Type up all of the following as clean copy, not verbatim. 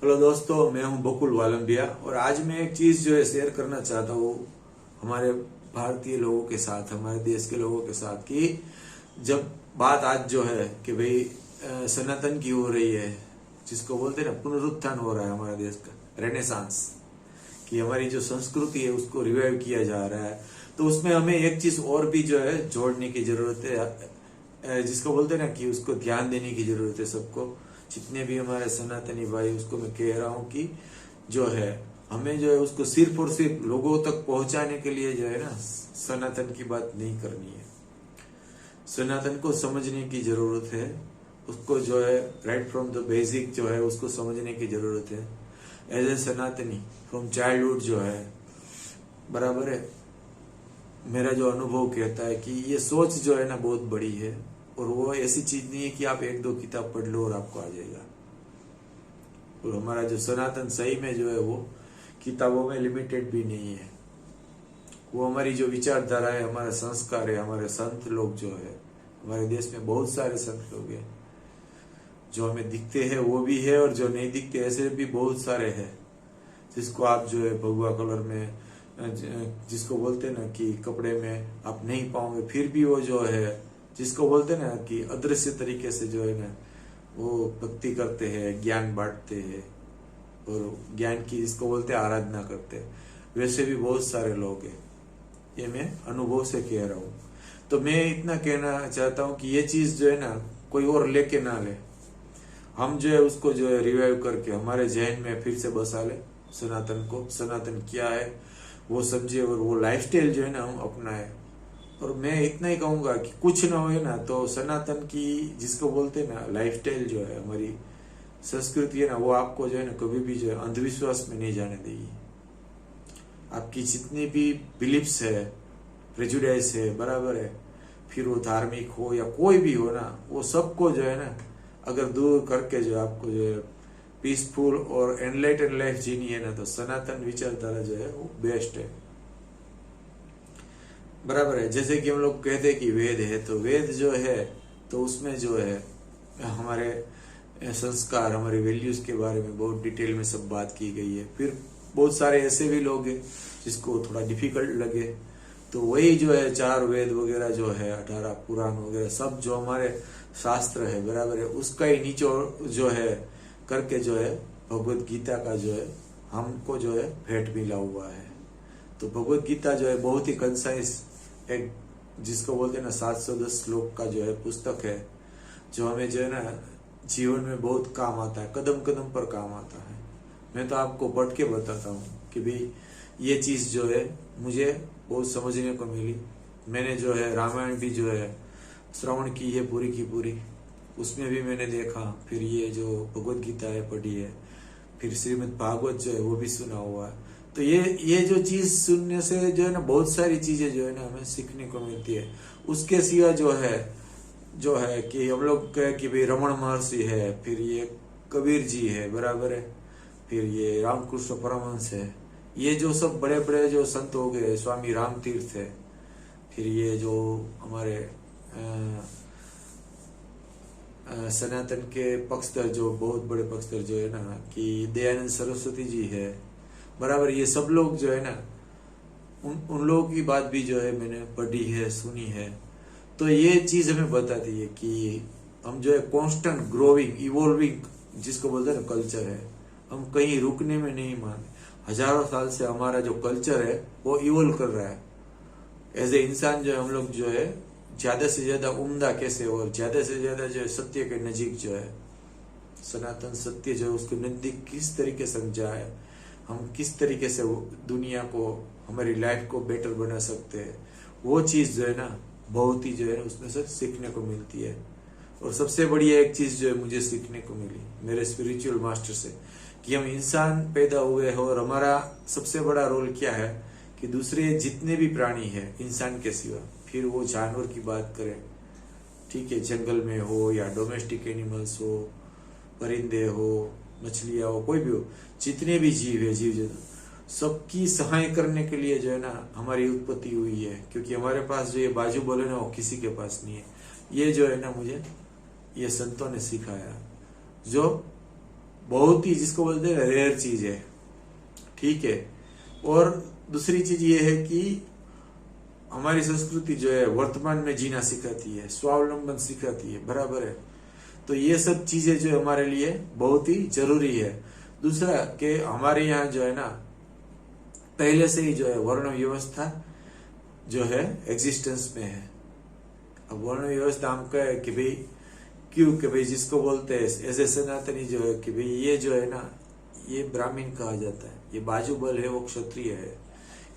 Hello दोस्तों, मैं हूं बकुल वालंबिया और आज मैं एक चीज जो है शेयर करना चाहता हूँ हमारे भारतीय लोगों के साथ, हमारे देश के लोगों के साथ कि जब बात आज जो है कि भाई सनातन की हो रही है, जिसको बोलते हैं ना पुनरुत्थान हो रहा है हमारे देश का, रेनेसांस, कि हमारी जो संस्कृति है उसको रिवाइव किया जा रहा है। तो उसमें हमें एक चीज और भी जो है जोड़ने की जरूरत है, जिसको बोलते हैं ना कि उसको ध्यान देने की जरूरत है सबको, जितने भी हमारे सनातनी भाई, उसको मैं कह रहा हूँ कि जो है हमें जो है उसको सिर्फ और सिर्फ लोगों तक पहुंचाने के लिए जो है ना सनातन की बात नहीं करनी है। सनातन को समझने की जरूरत है, उसको जो है राइट फ्रॉम द बेसिक जो है उसको समझने की जरूरत है। एज ए सनातनी फ्रॉम चाइल्डहुड जो है, बराबर है, मेरा जो अनुभव कहता है कि ये सोच जो है ना बहुत बड़ी है और वो ऐसी चीज नहीं है कि आप एक दो किताब पढ़ लो और आपको आ जाएगा। और हमारा जो सनातन सही में जो है वो किताबों में लिमिटेड भी नहीं है। वो हमारी जो विचारधारा है, हमारा संस्कार है, हमारे संत लोग जो है, हमारे देश में बहुत सारे संत लोग हैं जो हमें दिखते हैं वो भी है और जो नहीं दिखते ऐसे भी बहुत सारे हैं, जिसको आप जो है भगवा कलर में, जिसको बोलते हैं ना कि कपड़े में आप नहीं पाओगे, फिर भी वो जो है जिसको बोलते हैं ना कि अदृश्य तरीके से जो है ना वो भक्ति करते हैं, ज्ञान बांटते हैं और ज्ञान की जिसको बोलते हैं आराधना करते हैं, वैसे भी बहुत सारे लोग हैं। ये मैं अनुभव से कह रहा हूँ। तो मैं इतना कहना चाहता हूँ कि ये चीज जो है ना कोई और लेके ना ले, हम जो है उसको जो है रिवाइव करके हमारे जहन में फिर से बसा ले सनातन को, सनातन क्या है वो समझे और वो लाइफस्टाइल जो है ना हम अपनाए। और मैं इतना ही कहूंगा कि कुछ ना हो ना तो सनातन की जिसको बोलते हैं ना लाइफस्टाइल जो है, हमारी संस्कृति है ना, वो आपको जो है ना कभी भी जो है अंधविश्वास में नहीं जाने देगी। आपकी जितनी भी बिलीफ्स है, प्रेजुडाइज है, बराबर है, फिर वो धार्मिक हो या कोई भी हो ना, वो सबको जो है ना अगर दूर करके जो आपको जो है पीसफुल और एनलाइटन लाइफ जीनी है ना, तो सनातन विचारधारा जो है वो बेस्ट है, बराबर है। जैसे कि हम लोग कहते हैं कि वेद है, तो वेद जो है तो उसमें जो है हमारे संस्कार, हमारे वैल्यूज के बारे में बहुत डिटेल में सब बात की गई है। फिर बहुत सारे ऐसे भी लोग हैं जिसको थोड़ा डिफिकल्ट लगे, तो वही जो है 4 वेद वगैरह जो है, 18 पुराण वगैरह सब जो हमारे शास्त्र है, बराबर है, उसका ही निचोड़ जो है करके जो है भगवत गीता का जो है हमको जो है भेंट मिला हुआ है। तो भगवत गीता जो है बहुत ही कंसाइज एक, जिसको बोलते हैं ना 710 श्लोक का जो है पुस्तक है, जो हमें जो है ना जीवन में बहुत काम आता है, कदम कदम पर काम आता है। मैं तो आपको पढ़ के बताता हूँ कि भाई ये चीज जो है मुझे बहुत समझने को मिली। मैंने जो है रामायण भी जो है श्रवण की है पूरी की पूरी, उसमें भी मैंने देखा, फिर ये जो भगवत गीता है पढ़ी है, फिर श्रीमद् भागवत जो है वो भी सुना हुआ है। तो ये जो चीज सुनने से जो है ना बहुत सारी चीजें जो है ना हमें सीखने को मिलती है। उसके सिवा जो है कि हम लोग कहे कि भाई रमण महर्षि है, फिर ये कबीर जी है, बराबर है, फिर ये रामकृष्ण परमहंस है, ये जो सब बड़े बड़े जो संत हो गए, स्वामी राम तीर्थ है, फिर ये जो हमारे सनातन के पक्षधर, जो बहुत बड़े पक्षधर जो है ना कि दयानंद सरस्वती जी है, बराबर, ये सब लोग जो है ना उन लोगों की बात भी जो है मैंने पढ़ी है, सुनी है। तो ये चीज हमें बताती है कि हम जो है कांस्टेंट ग्रोइंग, इवॉल्विंग, जिसको बोलते हैं ना कल्चर है, हम कहीं रुकने में नहीं माने। हजारों साल से हमारा जो कल्चर है वो इवॉल्व कर रहा है। एज ए इंसान जो है हम लोग जो है ज्यादा से ज्यादा उम्दा कैसे और ज्यादा से ज्यादा जो है सत्य के नजीक जो है सनातन सत्य जो है उसको नजदीक किस तरीके से समझा है, हम किस तरीके से दुनिया को, हमारी लाइफ को बेटर बना सकते हैं, वो चीज जो है ना बहुत ही जो है उसमें से सीखने को मिलती है। और सबसे बढ़िया एक चीज जो है मुझे सीखने को मिली मेरे स्पिरिचुअल मास्टर से, कि हम इंसान पैदा हुए हैं और हमारा सबसे बड़ा रोल क्या है कि दूसरे जितने भी प्राणी है इंसान के सिवा, फिर वो जानवर की बात करें, ठीक है, जंगल में हो या डोमेस्टिक एनिमल्स हो, परिंदे हो, मछलियां हो, कोई भी हो, जितने भी जीव है, जीव जंतु, सबकी सहाय करने के लिए जो है ना हमारी उत्पत्ति हुई है। क्योंकि हमारे पास जो ये बाजू बोले ना वो किसी के पास नहीं है। ये जो है ना मुझे ये संतों ने सिखाया, जो बहुत ही जिसको बोलते हैं रेयर चीज है, ठीक है। और दूसरी चीज ये है कि हमारी संस्कृति जो है वर्तमान में जीना सिखाती है, स्वावलंबन सिखाती है, बराबर है। तो ये सब चीजें जो हमारे लिए बहुत ही जरूरी है। दूसरा कि हमारे यहाँ जो है ना पहले से ही जो है वर्ण व्यवस्था जो है एग्जिस्टेंस में है। अब वर्ण व्यवस्था हम कहे कि भाई क्यों, कि भाई जिसको बोलते हैं ऐसे सनातनी जो है कि भाई ये जो है ना ये ब्राह्मण कहा जाता है, ये बाजूबल है वो क्षत्रिय है,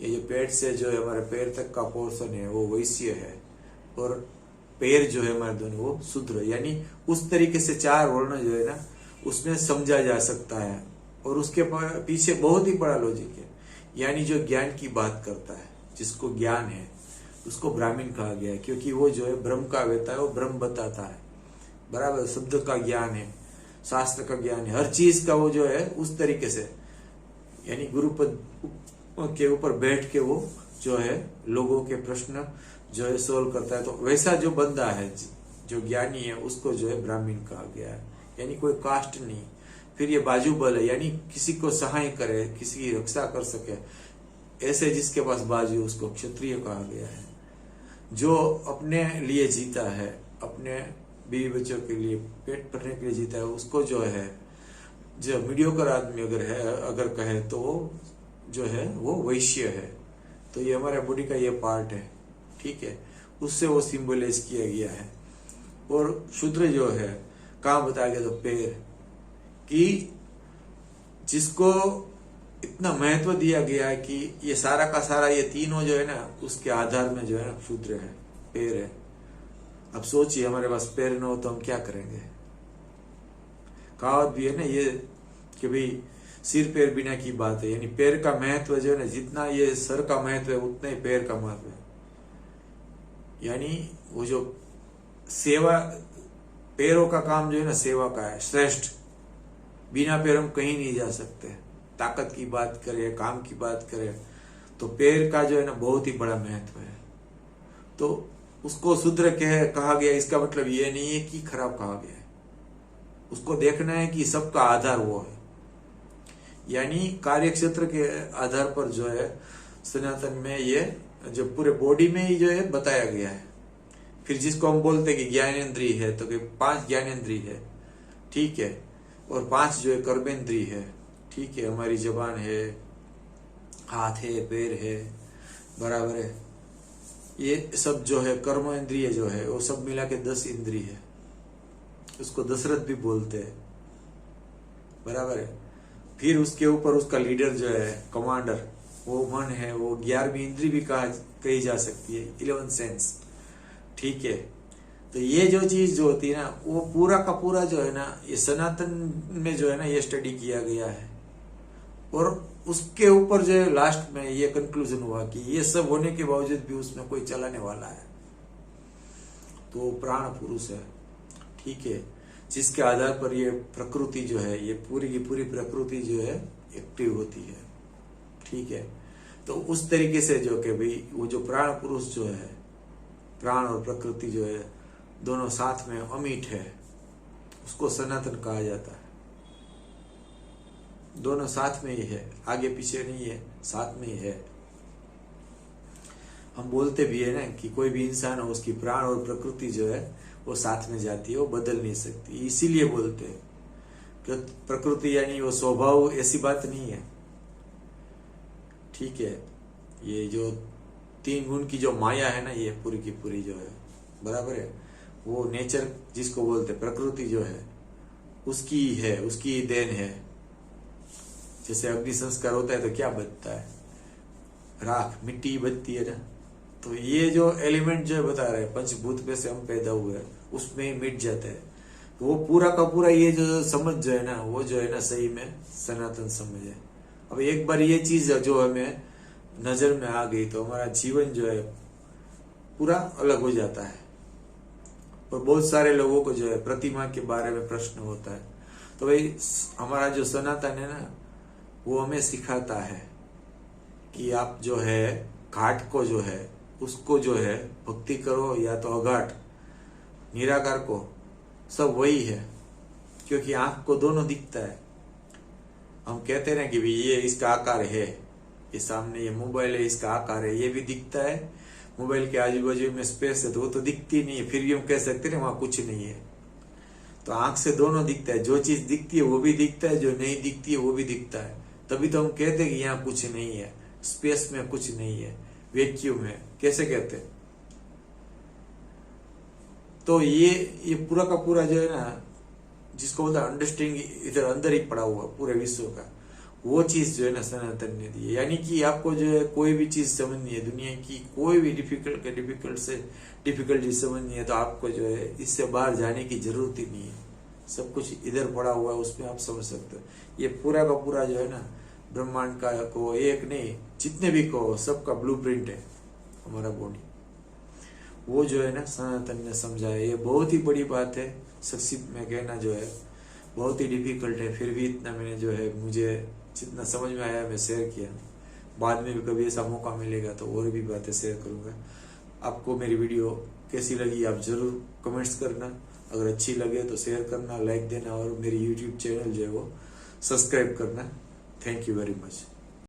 ये जो पेट से जो है हमारे पैर तक का पोर्शन है वो वैश्य है, और पैर जो है हमारे दोनों वो शूद्र। यानी उस तरीके से 4 वर्ण जो है ना उसमें समझा जा सकता है, और उसके पीछे बहुत ही बड़ा लॉजिक है। यानी जो ज्ञान की बात करता है, जिसको ज्ञान है उसको ब्राह्मण कहा गया है, क्योंकि वो जो है ब्रह्म का वेता है, वो ब्रह्म बताता है, बराबर। शब्द का ज्ञान है, शास्त्र का ज्ञान है, हर चीज का वो जो है उस तरीके से, यानी गुरुपद के ऊपर बैठ के वो जो है लोगों के प्रश्न जो है सोल्व करता है। तो वैसा जो बंदा है जो ज्ञानी है उसको जो है ब्राह्मण कहा गया है, यानी कोई कास्ट नहीं। फिर ये बाजूबल है, यानी किसी को सहाय करे, किसी की रक्षा कर सके, ऐसे जिसके पास बाजू उसको क्षत्रिय कहा गया है। जो अपने लिए जीता है, अपने बीवी बच्चों के लिए पेट भरने के लिए जीता है, उसको जो है जो मीडियोकर आदमी अगर कहे तो वो जो है वो वैश्य है। तो ये हमारे बॉडी का ये पार्ट है, ठीक है, उससे वो सिंबलाइज किया गया है। और शूद्र जो है कहाँ बताया गया, तो पैर कि जिसको इतना महत्व दिया गया है कि ये सारा का सारा ये तीनों जो है ना उसके आधार में जो है ना शूद्र है, पैर है। अब सोचिए हमारे पास पैर न हो तो हम क्या करेंगे। कहावत भी है ना ये कि भाई सिर पैर बिना की बात है, यानी पैर का महत्व जो है ना जितना ये सर का महत्व है उतना ही पैर का महत्व है। यानी वो जो सेवा, पैरों का काम जो है ना सेवा का है श्रेष्ठ। बिना पैर हम कहीं नहीं जा सकते। ताकत की बात करें, काम की बात करें, तो पैर का जो है ना बहुत ही बड़ा महत्व है। तो उसको शूद्र कहा गया, इसका मतलब ये नहीं है कि खराब कहा गया है। उसको देखना है कि सबका आधार वो है, यानी कार्य क्षेत्र के आधार पर जो है सनातन में ये जो पूरे बॉडी में ही जो है बताया गया है। फिर जिसको हम बोलते हैं कि ज्ञानेंद्रिय है, तो 5 ज्ञानेंद्रिय है, ठीक है, और 5 जो है कर्मेंद्रिय है, ठीक है, हमारी जबान है, हाथ है, पैर है, बराबर है। ये सब जो है कर्म इंद्रिय जो है वो सब मिला के 10 इंद्रिय है। उसको दशरथ भी बोलते हैं, बराबर है। फिर उसके ऊपर उसका लीडर जो है कमांडर, वो मन है, वो 11वीं इंद्री भी कही जा सकती है, 11 सेंस, ठीक है। तो ये जो चीज जो होती है ना वो पूरा का पूरा जो है ना ये सनातन में जो है ना ये स्टडी किया गया है। और उसके ऊपर जो है लास्ट में ये कंक्लूजन हुआ कि ये सब होने के बावजूद भी उसमें कोई चलाने वाला है, तो प्राण पुरुष है, ठीक है, जिसके आधार पर ये प्रकृति जो है ये पूरी की पूरी प्रकृति जो है एक्टिव होती है, ठीक है। तो उस तरीके से जो कि भाई वो जो प्राण पुरुष जो है, प्राण और प्रकृति जो है दोनों साथ में अमिट है, उसको सनातन कहा जाता है। दोनों साथ में ही है, आगे पीछे नहीं है, साथ में ही है। हम बोलते भी है ना कि कोई भी इंसान हो उसकी प्राण और प्रकृति जो है वो साथ में जाती है, वो बदल नहीं सकती। इसीलिए बोलते हैं कि प्रकृति यानी वो स्वभाव, ऐसी बात नहीं है, ठीक है। ये जो 3 गुण की जो माया है ना ये पूरी की पूरी जो है, बराबर है, वो नेचर जिसको बोलते प्रकृति जो है उसकी है, उसकी देन है। जैसे अग्नि संस्कार होता है तो क्या बचता है, राख, मिट्टी बचती है ना। तो ये जो एलिमेंट जो है बता रहे हैं पंचभूत में से हम पैदा हुए हैं, उसमें ही मिट जाते हैं। वो पूरा का पूरा ये जो समझ जो है ना वो जो है ना सही में सनातन समझ है। अब एक बार ये चीज जो हमें नजर में आ गई तो हमारा जीवन जो है पूरा अलग हो जाता है। और बहुत सारे लोगों को जो है प्रतिमा के बारे में प्रश्न होता है, तो भाई हमारा जो सनातन है ना वो हमें सिखाता है कि आप जो है घाट को जो है उसको जो है भक्ति करो, या तो अघाट निराकार को, सब वही है, क्योंकि आंख को दोनों दिखता है, हम कहते हैं ना कि भाई ये इसका आकार है, ये सामने ये मोबाइल है, इसका आकार है, ये भी दिखता है। मोबाइल के आजू बाजू में स्पेस है तो वो तो दिखती नहीं है, फिर भी हम कह सकते हैं वहां कुछ नहीं है। तो आंख से दोनों दिखता है, जो चीज दिखती है वो भी दिखता है, जो नहीं दिखती है वो भी दिखता है। तभी तो हम कहते हैं कि यहाँ कुछ नहीं है, स्पेस में कुछ नहीं है, वैक्यूम है। कैसे कहते हैं? तो ये पूरा का पूरा जो है ना, जिसको बोलते हैं अंडरस्टैंडिंग, इधर अंदर ही पड़ा हुआ पूरे विश्व का, वो चीज जो है ना सनातन ने दी है। यानी कि आपको जो है कोई भी चीज समझनी है, दुनिया की कोई भी डिफिकल्ट चीज समझनी है, तो आपको जो है इससे बाहर जाने की जरूरत ही नहीं है। सब कुछ इधर पड़ा हुआ है, उसमें आप समझ सकते हो। ये पूरा का पूरा जो है ना ब्रह्मांड का को एक नहीं, जितने भी कहो सबका ब्लूप्रिंट है हमारा बॉडी। वो जो है ना सनातन ने समझा है। ये बहुत ही बड़ी बात है, संक्षिप्त में कहना जो है बहुत ही डिफिकल्ट है, फिर भी इतना मैंने जो है मुझे जितना समझ में आया मैं शेयर किया। बाद में भी कभी ऐसा मौका मिलेगा तो और भी बातें शेयर करूंगा। आपको मेरी वीडियो कैसी लगी आप जरूर कमेंट्स करना, अगर अच्छी लगे तो शेयर करना, लाइक देना और मेरी यूट्यूब चैनल जो है वो सब्सक्राइब करना। Thank you very much.